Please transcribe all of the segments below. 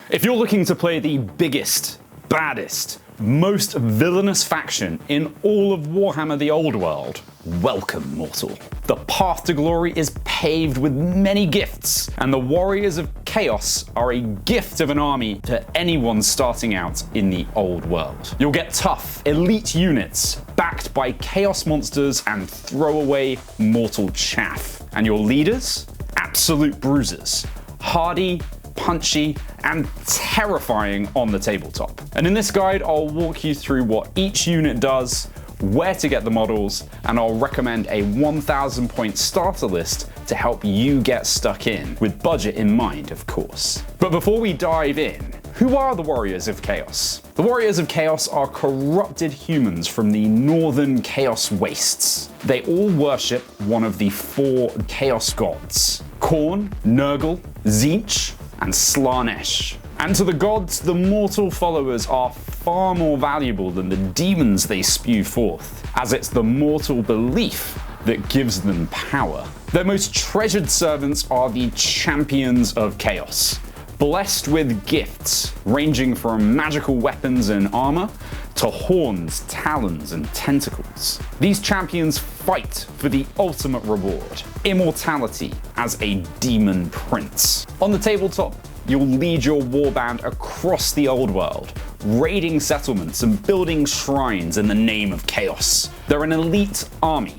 If you're looking to play the biggest, baddest, most villainous faction in all of Warhammer the Old World, welcome, mortal. The path to glory is paved with many gifts, and the Warriors of Chaos are a gift of an army to anyone starting out in the Old World. You'll get tough, elite units, backed by chaos monsters and throwaway mortal chaff. And your leaders? Absolute bruisers. Hardy, punchy, and terrifying on the tabletop. And in this guide, I'll walk you through what each unit does, where to get the models, and I'll recommend a 1,000 point starter list to help you get stuck in, with budget in mind, of course. But before we dive in, who are the Warriors of Chaos? The Warriors of Chaos are corrupted humans from the northern Chaos Wastes. They all worship one of the 4 Chaos gods: Khorne, Nurgle, Tzeentch, and Slaanesh. And to the gods, the mortal followers are far more valuable than the demons they spew forth, as it's the mortal belief that gives them power. Their most treasured servants are the Champions of Chaos, blessed with gifts ranging from magical weapons and armor to horns, talons, and tentacles. These champions fight for the ultimate reward: immortality as a demon prince. On the tabletop, you'll lead your warband across the old world, raiding settlements and building shrines in the name of chaos. They're an elite army,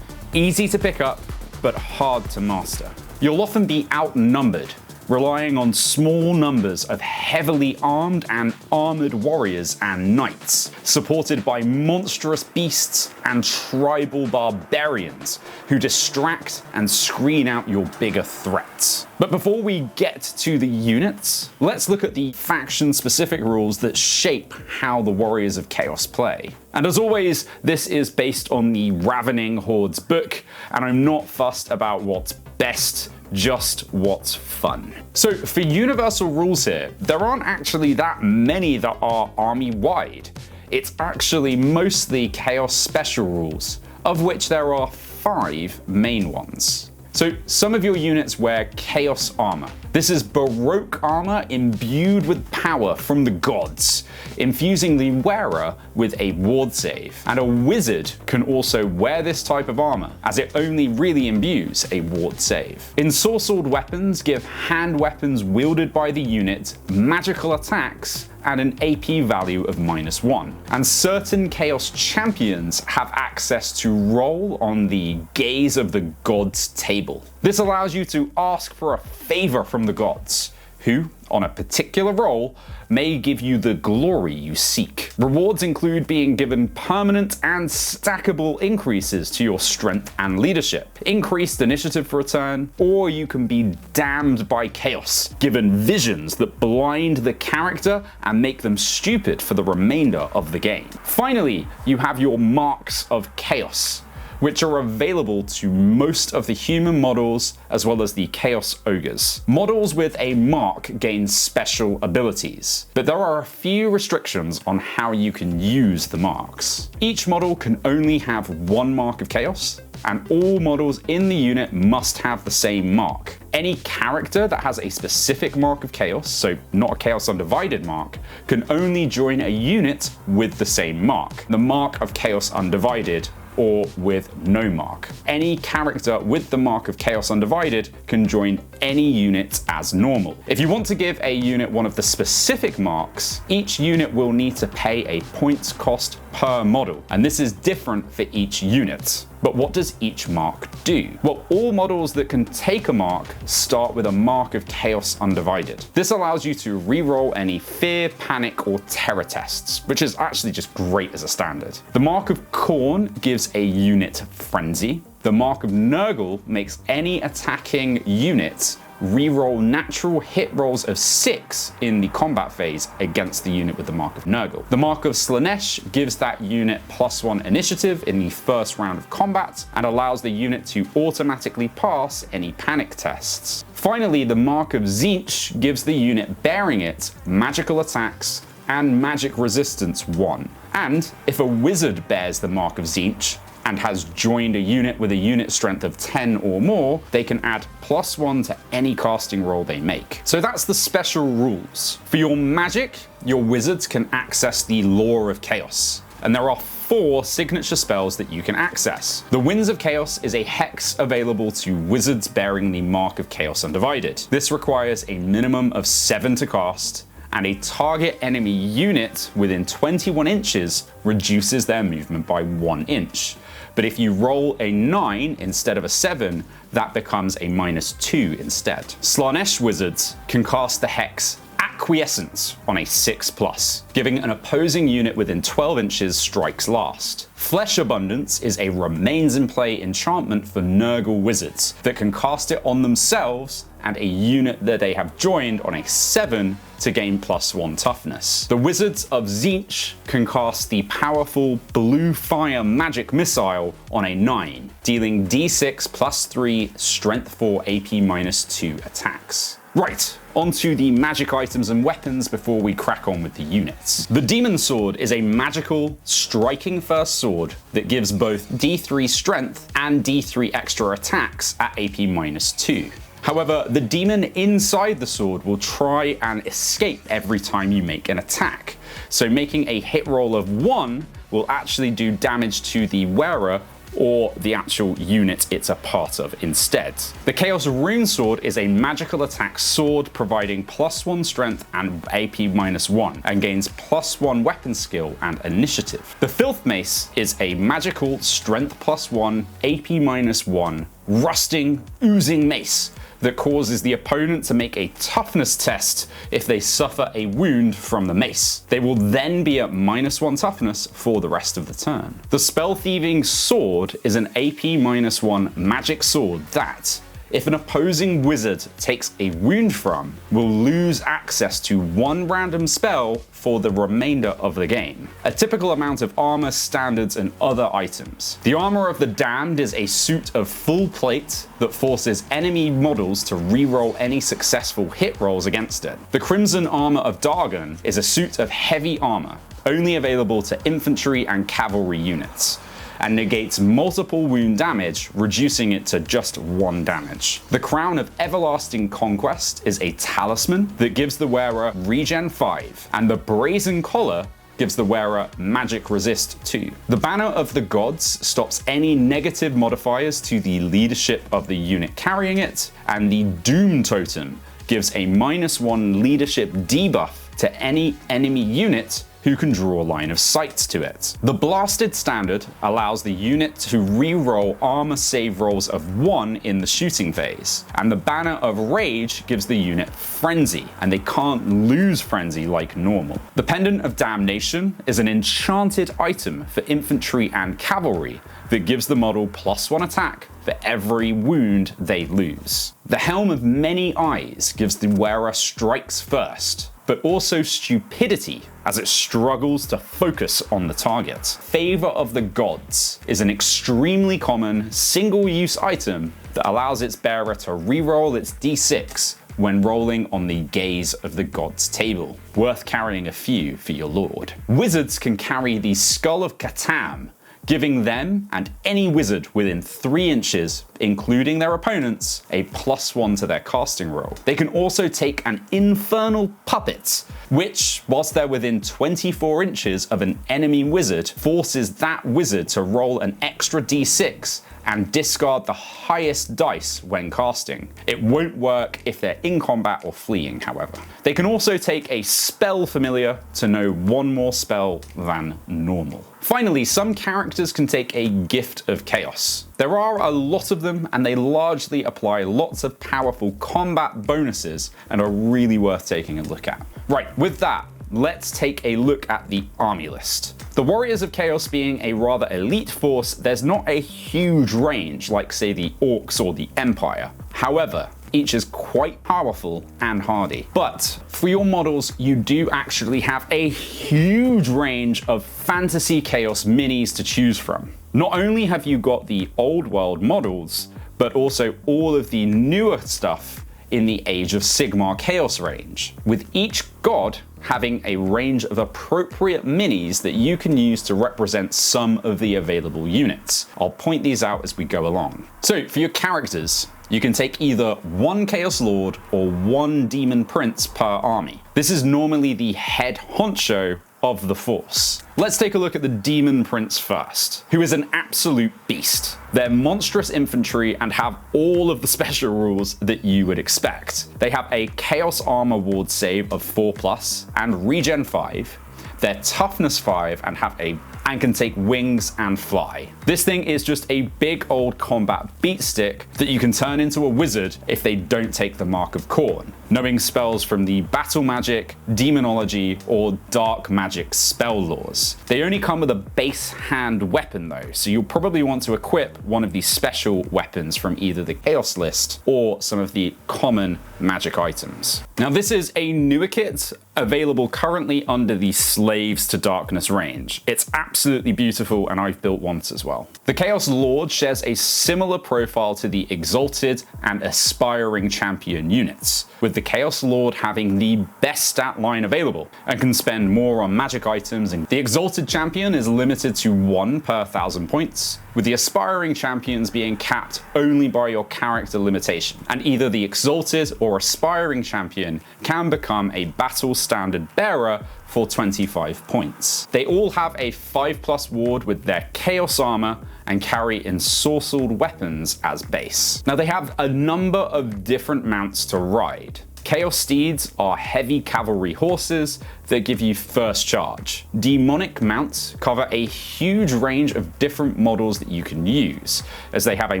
easy to pick up, but hard to master. You'll often be outnumbered, relying on small numbers of heavily armed and armored warriors and knights, supported by monstrous beasts and tribal barbarians who distract and screen out your bigger threats. But before we get to the units, let's look at the faction-specific rules that shape how the Warriors of Chaos play. And as always, this is based on the Ravening Hordes book, and I'm not fussed about what's best, just what's fun. So for universal rules here, there aren't actually that many that are army-wide. It's actually mostly Chaos special rules, of which there are 5 main ones. So some of your units wear Chaos armor. This is Baroque armor imbued with power from the gods, infusing the wearer with a ward save. And a wizard can also wear this type of armor, as it only really imbues a ward save. Ensorcelled weapons give hand weapons wielded by the unit magical attacks and an AP value of -1. And certain Chaos champions have access to roll on the Gaze of the Gods table. This allows you to ask for a favor from the gods, who, on a particular roll, may give you the glory you seek. Rewards include being given permanent and stackable increases to your strength and leadership, increased initiative for a turn, or you can be damned by chaos, given visions that blind the character and make them stupid for the remainder of the game. Finally, you have your Marks of Chaos, which are available to most of the human models as well as the Chaos Ogres. Models with a mark gain special abilities, but there are a few restrictions on how you can use the marks. Each model can only have 1 Mark of Chaos, and all models in the unit must have the same mark. Any character that has a specific Mark of Chaos, so not a Chaos Undivided mark, can only join a unit with the same mark, the Mark of Chaos Undivided, or with no mark. Any character with the Mark of Chaos Undivided can join any unit as normal. If you want to give a unit one of the specific marks, each unit will need to pay a points cost per model, and this is different for each unit. But what does each mark do? Well, all models that can take a mark start with a Mark of Chaos Undivided. This allows you to reroll any fear, panic, or terror tests, which is actually just great as a standard. The Mark of Khorne gives a unit Frenzy. The Mark of Nurgle makes any attacking unit reroll natural hit rolls of 6 in the combat phase against the unit with the Mark of Nurgle. The Mark of Slaanesh gives that unit +1 initiative in the first round of combat and allows the unit to automatically pass any panic tests. Finally, the Mark of Tzeentch gives the unit bearing it magical attacks and magic resistance 1. And if a wizard bears the Mark of Tzeentch, and has joined a unit with a unit strength of 10 or more, they can add +1 to any casting roll they make. So that's the special rules. For your magic, your wizards can access the Law of Chaos, and there are 4 signature spells that you can access. The Winds of Chaos is a hex available to wizards bearing the Mark of Chaos Undivided. This requires a minimum of 7 to cast, and a target enemy unit within 21 inches reduces their movement by 1 inch. But if you roll a 9 instead of a 7, that becomes a -2 instead. Slaanesh wizards can cast the hex Acquiescence on a 6+, giving an opposing unit within 12 inches strikes last. Flesh Abundance is a remains in play enchantment for Nurgle wizards that can cast it on themselves and a unit that they have joined on a 7 to gain +1 toughness. The Wizards of Tzeentch can cast the powerful Blue Fire Magic Missile on a 9, dealing D6 +3 Strength 4 AP -2 attacks. Right, onto the magic items and weapons before we crack on with the units. The Demon Sword is a magical, striking first sword that gives both D3 strength and D3 extra attacks at AP -2. However, the demon inside the sword will try and escape every time you make an attack, so making a hit roll of 1 will actually do damage to the wearer or the actual unit it's a part of instead. The Chaos Rune Sword is a magical attack sword providing +1 strength and AP -1 and gains +1 weapon skill and initiative. The Filth Mace is a magical strength +1 AP -1 rusting oozing mace that causes the opponent to make a toughness test if they suffer a wound from the mace. They will then be at -1 toughness for the rest of the turn. The Spell Thieving Sword is an AP -1 magic sword that, if an opposing wizard takes a wound from, will lose access to 1 random spell for the remainder of the game. A typical amount of armor, standards, and other items. The Armor of the Damned is a suit of full plate that forces enemy models to reroll any successful hit rolls against it. The Crimson Armor of Dargon is a suit of heavy armor, only available to infantry and cavalry units, and negates multiple wound damage, reducing it to just 1 damage. The Crown of Everlasting Conquest is a talisman that gives the wearer regen 5, and the Brazen Collar gives the wearer magic resist 2. The Banner of the Gods stops any negative modifiers to the leadership of the unit carrying it, and the Doom Totem gives a -1 leadership debuff to any enemy unit who can draw a line of sight to it. The Blasted Standard allows the unit to re-roll armor save rolls of 1 in the shooting phase, and the Banner of Rage gives the unit Frenzy, and they can't lose Frenzy like normal. The Pendant of Damnation is an enchanted item for infantry and cavalry that gives the model +1 attack for every wound they lose. The Helm of Many Eyes gives the wearer strikes first, but also stupidity as it struggles to focus on the target. Favor of the Gods is an extremely common single-use item that allows its bearer to reroll its D6 when rolling on the Gaze of the Gods table, worth carrying a few for your lord. Wizards can carry the Skull of Catan, giving them and any wizard within 3 inches, including their opponents, a +1 to their casting roll. They can also take an Infernal Puppet, which, whilst they're within 24 inches of an enemy wizard, forces that wizard to roll an extra D6 and discard the highest dice when casting. It won't work if they're in combat or fleeing, however. They can also take a Spell Familiar to know 1 more spell than normal. Finally, some characters can take a Gift of Chaos. There are a lot of them, and they largely apply lots of powerful combat bonuses and are really worth taking a look at. Right, with that, let's take a look at the army list. The Warriors of Chaos being a rather elite force, there's not a huge range like, say, the Orcs or the Empire. However, each is quite powerful and hardy. But for your models, you do actually have a huge range of fantasy chaos minis to choose from. Not only have you got the old world models, but also all of the newer stuff in the Age of Sigmar Chaos range, with each god having a range of appropriate minis that you can use to represent some of the available units. I'll point these out as we go along. So for your characters, you can take either one Chaos Lord or one Demon Prince per army. This is normally the head honcho of the force. Let's take a look at the Demon Prince first, who is an absolute beast. They're monstrous infantry and have all of the special rules that you would expect. They have a Chaos Armor Ward save of 4+ and regen 5. They're toughness 5 and can take wings and fly. This thing is just a big old combat beat stick that you can turn into a wizard if they don't take the Mark of Khorne, knowing spells from the battle magic, demonology, or dark magic spell laws. They only come with a base hand weapon though, so you'll probably want to equip one of these special weapons from either the Chaos list or some of the common magic items. Now this is a newer kit available currently under the Slaves to Darkness range. It's absolutely beautiful and I've built once as well. The Chaos Lord shares a similar profile to the Exalted and Aspiring Champion units, with the Chaos Lord having the best stat line available and can spend more on magic items. And the Exalted Champion is limited to 1 per 1,000 points, with the Aspiring Champions being capped only by your character limitation, and either the Exalted or Aspiring Champion can become a battle standard bearer for 25 points. They all have a 5+ ward with their Chaos Armor and carry ensorcelled weapons as base. Now they have a number of different mounts to ride. Chaos Steeds are heavy cavalry horses that give you first charge. Demonic mounts cover a huge range of different models that you can use, as they have a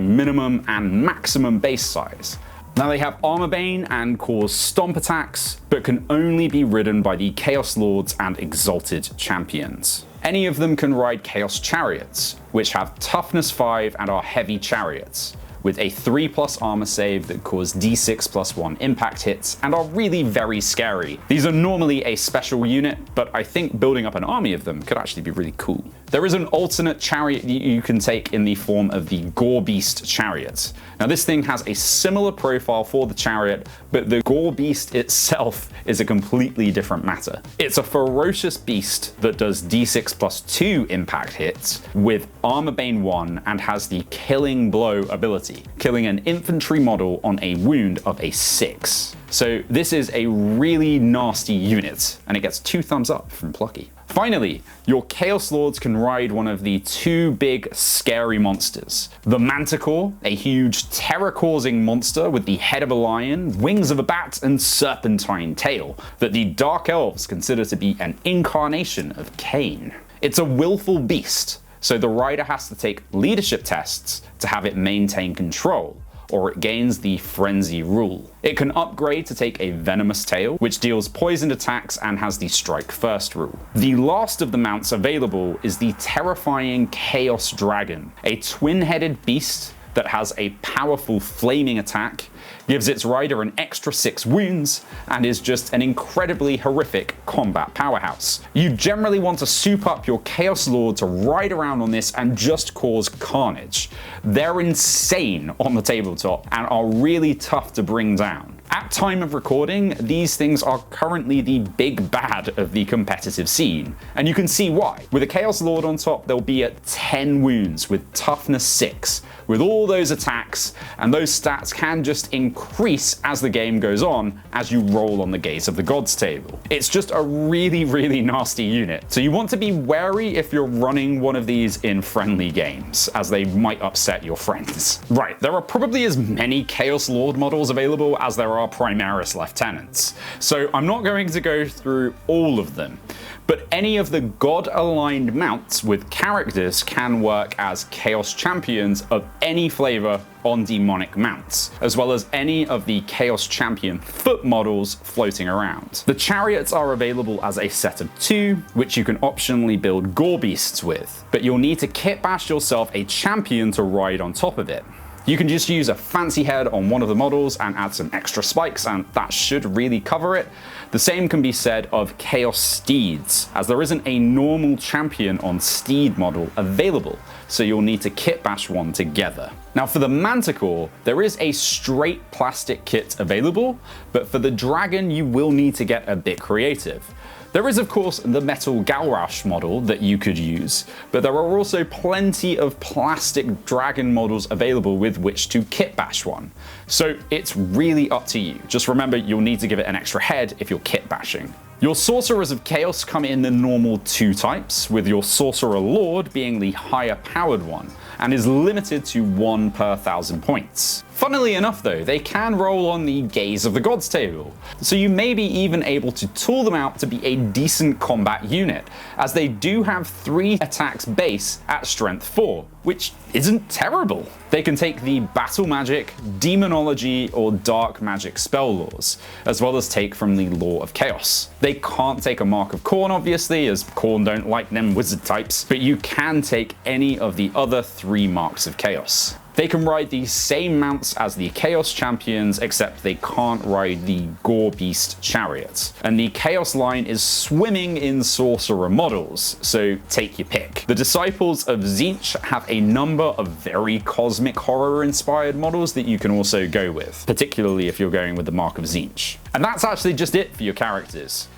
minimum and maximum base size. Now they have Armorbane and cause stomp attacks, but can only be ridden by the Chaos Lords and Exalted Champions. Any of them can ride Chaos Chariots, which have toughness 5 and are heavy chariots, with a 3+ armor save that cause d6+1 impact hits and are really very scary. These are normally a special unit, but I think building up an army of them could actually be really cool. There is an alternate chariot that you can take in the form of the Gore Beast chariot. Now this thing has a similar profile for the chariot, but the Gore Beast itself is a completely different matter. It's a ferocious beast that does d6+2 impact hits with Armorbane 1 and has the Killing Blow ability, killing an infantry model on a wound of a 6. So this is a really nasty unit, and it gets 2 thumbs up from Plucky. Finally, your Chaos Lords can ride one of the 2 big scary monsters. The Manticore, a huge terror-causing monster with the head of a lion, wings of a bat, and serpentine tail that the Dark Elves consider to be an incarnation of Cain. It's a willful beast, so the rider has to take leadership tests to have it maintain control, or it gains the Frenzy rule. It can upgrade to take a Venomous Tail, which deals poisoned attacks and has the Strike First rule. The last of the mounts available is the terrifying Chaos Dragon, a twin-headed beast that has a powerful flaming attack, gives its rider an extra 6 wounds, and is just an incredibly horrific combat powerhouse. You generally want to soup up your Chaos Lord to ride around on this and just cause carnage. They're insane on the tabletop and are really tough to bring down. At time of recording, these things are currently the big bad of the competitive scene, and you can see why. With a Chaos Lord on top, they'll be at 10 wounds with toughness 6, with all those attacks, and those stats can just increase as the game goes on as you roll on the Gaze of the Gods table. It's just a really, really nasty unit, so you want to be wary if you're running one of these in friendly games, as they might upset your friends. Right, there are probably as many Chaos Lord models available as there are Primaris Lieutenants, so I'm not going to go through all of them, but any of the god-aligned mounts with characters can work as Chaos Champions of any flavor on demonic mounts, as well as any of the Chaos Champion foot models floating around. The chariots are available as a set of 2, which you can optionally build Gore Beasts with, but you'll need to kit bash yourself a champion to ride on top of it. You can just use a fancy head on one of the models and add some extra spikes, and that should really cover it. The same can be said of Chaos Steeds, as there isn't a normal champion on Steed model available, so you'll need to kit bash one together. Now for the Manticore, there is a straight plastic kit available, but for the Dragon you will need to get a bit creative. There is of course the metal Galrash model that you could use, but there are also plenty of plastic dragon models available with which to kit bash one. So it's really up to you. Just remember you'll need to give it an extra head if you're kit bashing. Your Sorcerers of Chaos come in the normal 2 types, with your Sorcerer Lord being the higher powered one, and is limited to 1 per 1,000 points. Funnily enough though, they can roll on the Gaze of the Gods table, so you may be even able to tool them out to be a decent combat unit, as they do have 3 attacks base at strength 4, which isn't terrible. They can take the Battle Magic, Demonology, or Dark Magic spell laws, as well as take from the Law of Chaos. They can't take a Mark of Khorne obviously, as Khorne don't like them wizard types, but you can take any of the other 3 Marks of Chaos. They can ride the same mounts as the Chaos Champions, except they can't ride the Gore Beast Chariot. And the Chaos line is swimming in Sorcerer models, so take your pick. The Disciples of Tzeentch have a number of very cosmic horror inspired models that you can also go with, particularly if you're going with the Mark of Tzeentch. And that's actually just it for your characters.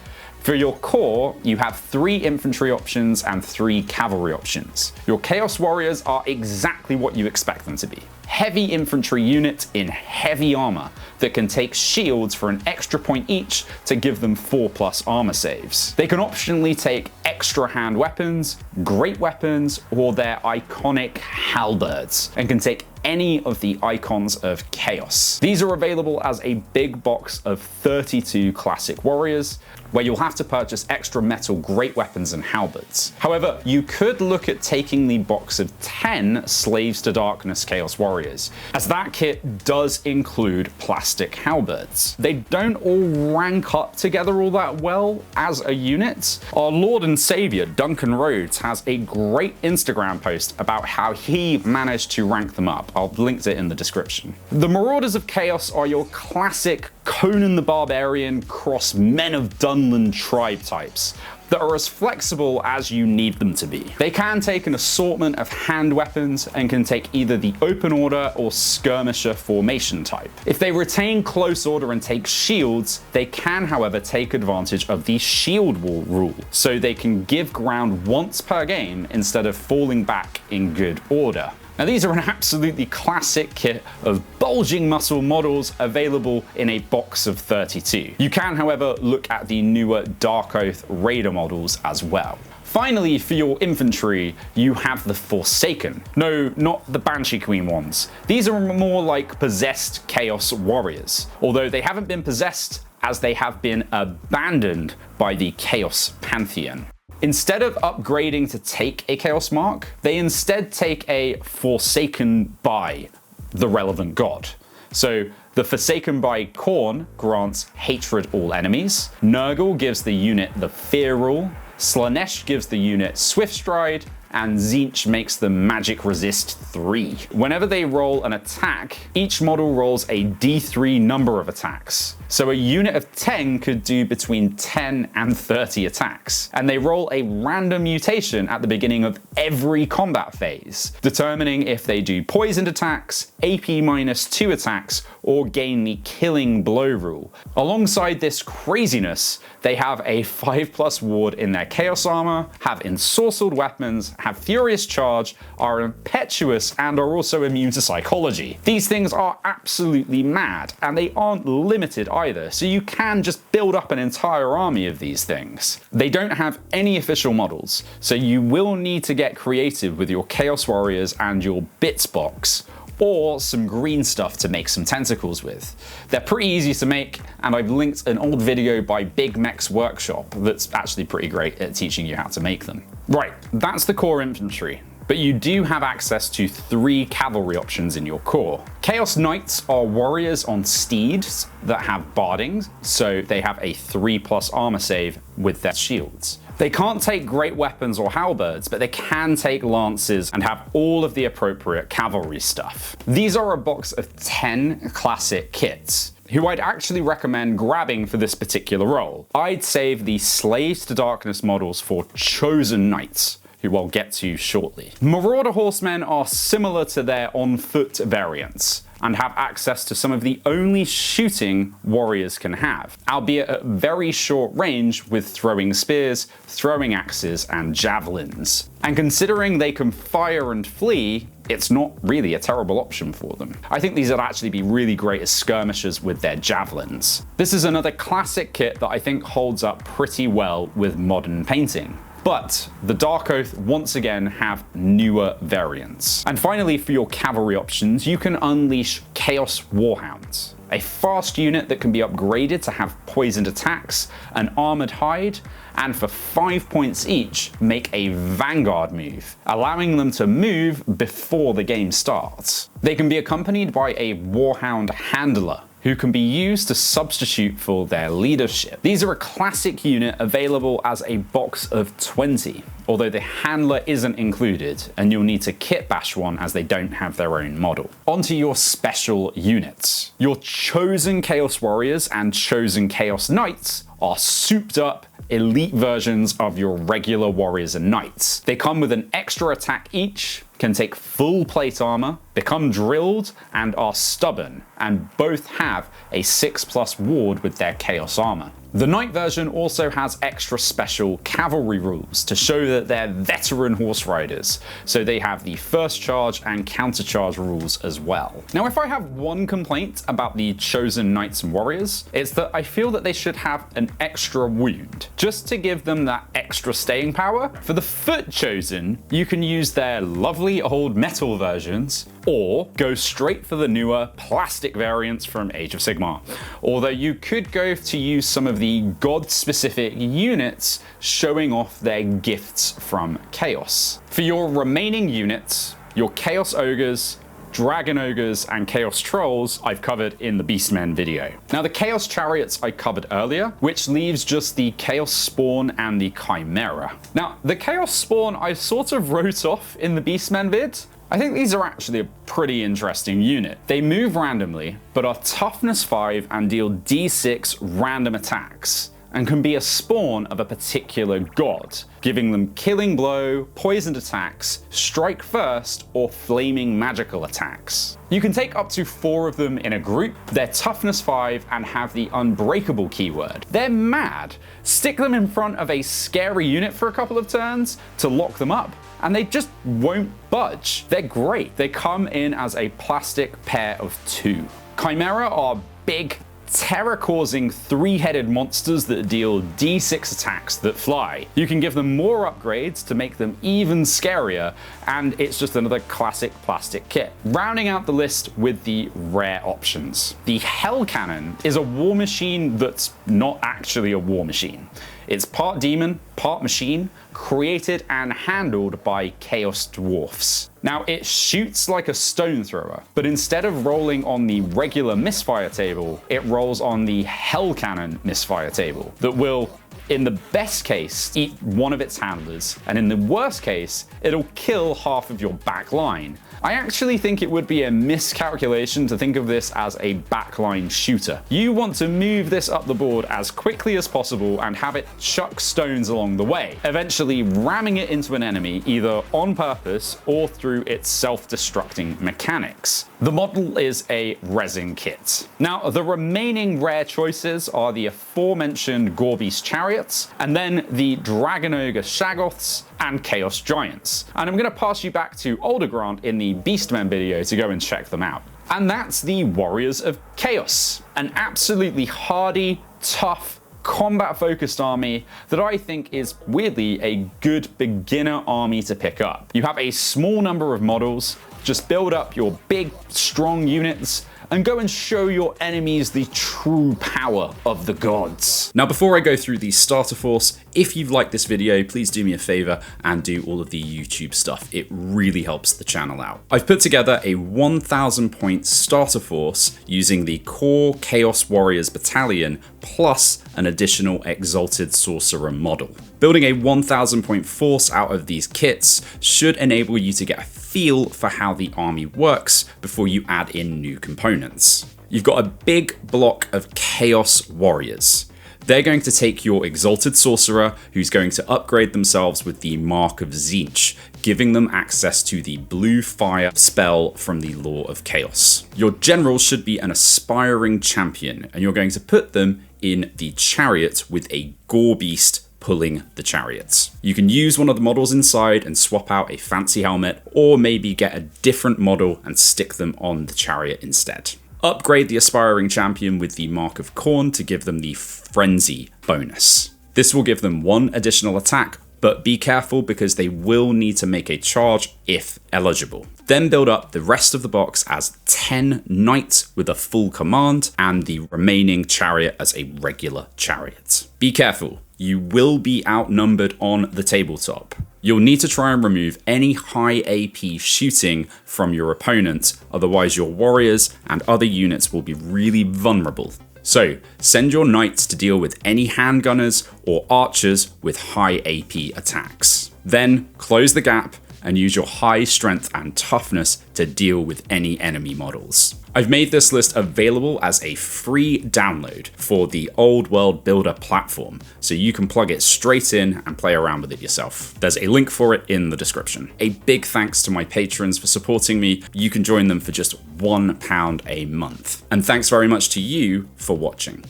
For your core, you have 3 infantry options and 3 cavalry options. Your Chaos Warriors are exactly what you expect them to be. Heavy infantry units in heavy armor that can take shields for an extra point each to give them 4+ armor saves. They can optionally take extra hand weapons, great weapons, or their iconic halberds, and can take any of the icons of chaos. These are available as a big box of 32 classic warriors, where you'll have to purchase extra metal great weapons and halberds. However, you could look at taking the box of 10 Slaves to Darkness Chaos Warriors, as that kit does include plastic halberds. They don't all rank up together all that well as a unit. Our Lord and Savior, Duncan Rhodes, has a great Instagram post about how he managed to rank them up. I'll link it in the description. The Marauders of Chaos are your classic Conan the Barbarian cross Men of Dunland tribe types that are as flexible as you need them to be. They can take an assortment of hand weapons and can take either the open order or skirmisher formation type. If they retain close order and take shields, they can however take advantage of the shield wall rule, so they can give ground once per game instead of falling back in good order. Now these are an absolutely classic kit of bulging muscle models available in a box of 32. You can however look at the newer Dark Oath Raider models as well. Finally, for your infantry, you have the Forsaken. No, not the Banshee Queen ones. These are more like possessed Chaos Warriors, although they haven't been possessed as they have been abandoned by the Chaos Pantheon. Instead of upgrading to take a Chaos Mark, they instead take a Forsaken by the relevant god. So the Forsaken by Khorne grants Hatred all enemies, Nurgle gives the unit the Fear rule, Slaanesh gives the unit Swift Stride, and Tzeentch makes them Magic Resist 3. Whenever they roll an attack, each model rolls a d3 number of attacks. So a unit of 10 could do between 10 and 30 attacks. And they roll a random mutation at the beginning of every combat phase, determining if they do poisoned attacks, AP-2 attacks, or gain the Killing Blow rule. Alongside this craziness, they have a 5+ ward in their Chaos armor, have ensorcelled weapons, have Furious Charge, are impetuous, and are also immune to psychology. These things are absolutely mad, and they aren't limited either, so you can just build up an entire army of these things. They don't have any official models, so you will need to get creative with your Chaos Warriors and your Bits box, or some green stuff to make some tentacles with. They're pretty easy to make, and I've linked an old video by Big Mech's Workshop that's actually pretty great at teaching you how to make them. Right, that's the core infantry, but you do have access to 3 cavalry options in your core. Chaos Knights are warriors on steeds that have barding, so they have a 3+ armor save with their shields. They can't take great weapons or halberds, but they can take lances and have all of the appropriate cavalry stuff. These are a box of 10 classic kits, who I'd actually recommend grabbing for this particular role. I'd save the Slaves to Darkness models for Chosen Knights, who I'll get to shortly. Marauder horsemen are similar to their on-foot variants, and have access to some of the only shooting warriors can have, albeit at very short range with throwing spears, throwing axes, and javelins. And considering they can fire and flee, it's not really a terrible option for them. I think these would actually be really great as skirmishers with their javelins. This is another classic kit that I think holds up pretty well with modern painting. But the Dark Oath once again have newer variants. And finally, for your cavalry options, you can unleash Chaos Warhounds, a fast unit that can be upgraded to have poisoned attacks, an armored hide, and for 5 points each, make a Vanguard move, allowing them to move before the game starts. They can be accompanied by a Warhound Handler, who can be used to substitute for their leadership. These are a classic unit available as a box of 20, although the handler isn't included, and you'll need to kit bash one as they don't have their own model. Onto your special units. Your chosen Chaos Warriors and chosen Chaos Knights are souped up elite versions of your regular warriors and knights. They come with an extra attack each, can take full plate armor, become drilled, and are stubborn, and both have a 6+ ward with their chaos armor. The knight version also has extra special cavalry rules to show that they're veteran horse riders, so they have the first charge and counter charge rules as well. Now, if I have one complaint about the chosen knights and warriors, it's that I feel that they should have an extra wound, just to give them that extra staying power. For the foot chosen, you can use their lovely old metal versions, or go straight for the newer plastic variants from Age of Sigmar. Although you could go to use some of the god-specific units showing off their gifts from Chaos. For your remaining units, your Chaos Ogres, Dragon Ogres, and Chaos Trolls I've covered in the Beastmen video. Now, the Chaos Chariots I covered earlier, which leaves just the Chaos Spawn and the Chimera. Now, the Chaos Spawn I sort of wrote off in the Beastmen vid. I think these are actually a pretty interesting unit. They move randomly, but are toughness 5 and deal d6 random attacks, and can be a spawn of a particular god, giving them killing blow, poisoned attacks, strike first, or flaming magical attacks. You can take up to 4 of them in a group, they're toughness 5 and have the unbreakable keyword. They're mad. Stick them in front of a scary unit for a couple of turns to lock them up, and they just won't budge. They're great. They come in as a plastic pair of 2. Chimera are big, terror-causing 3-headed monsters that deal d6 attacks that fly. You can give them more upgrades to make them even scarier, and it's just another classic plastic kit. Rounding out the list with the rare options. The Hell Cannon is a war machine that's not actually a war machine. It's part demon, part machine, created and handled by Chaos Dwarfs. Now, it shoots like a stone thrower, but instead of rolling on the regular misfire table, it rolls on the Hell Cannon misfire table that will, in the best case, eat one of its handlers, and in the worst case, it'll kill half of your back line. I actually think it would be a miscalculation to think of this as a backline shooter. You want to move this up the board as quickly as possible and have it chuck stones along the way, eventually ramming it into an enemy either on purpose or through its self-destructing mechanics. The model is a resin kit. Now, the remaining rare choices are the aforementioned Gorbeast Chariots, and then the Dragon Ogre Shaggoths and Chaos Giants. And I'm going to pass you back to Older Grant in the Beastmen video to go and check them out. And that's the Warriors of Chaos, an absolutely hardy, tough, combat-focused army that I think is weirdly a good beginner army to pick up. You have a small number of models, just build up your big, strong units, and go and show your enemies the true power of the gods. Now, before I go through the starter force, if you've liked this video, please do me a favor and do all of the YouTube stuff. It really helps the channel out. I've put together a 1,000 point starter force using the core Chaos Warriors battalion plus an additional Exalted Sorcerer model. Building a 1,000 point force out of these kits should enable you to get a feel for how the army works before you add in new components. You've got a big block of Chaos Warriors. They're going to take your Exalted Sorcerer, who's going to upgrade themselves with the Mark of Tzeentch, giving them access to the blue fire spell from the Law of Chaos. Your general should be an aspiring champion, and you're going to put them in the chariot with a gore beast pulling the chariots. You can use one of the models inside and swap out a fancy helmet, or maybe get a different model and stick them on the chariot instead. Upgrade the aspiring champion with the Mark of Khorne to give them the Frenzy bonus. This will give them 1 additional attack, but be careful because they will need to make a charge if eligible. Then build up the rest of the box as 10 knights with a full command and the remaining chariot as a regular chariot. Be careful, you will be outnumbered on the tabletop. You'll need to try and remove any high AP shooting from your opponent, otherwise your warriors and other units will be really vulnerable. So send your knights to deal with any handgunners or archers with high AP attacks. Then close the gap and use your high strength and toughness to deal with any enemy models. I've made this list available as a free download for the Old World Builder platform, so you can plug it straight in and play around with it yourself. There's a link for it in the description. A big thanks to my patrons for supporting me. You can join them for just £1 a month. And thanks very much to you for watching.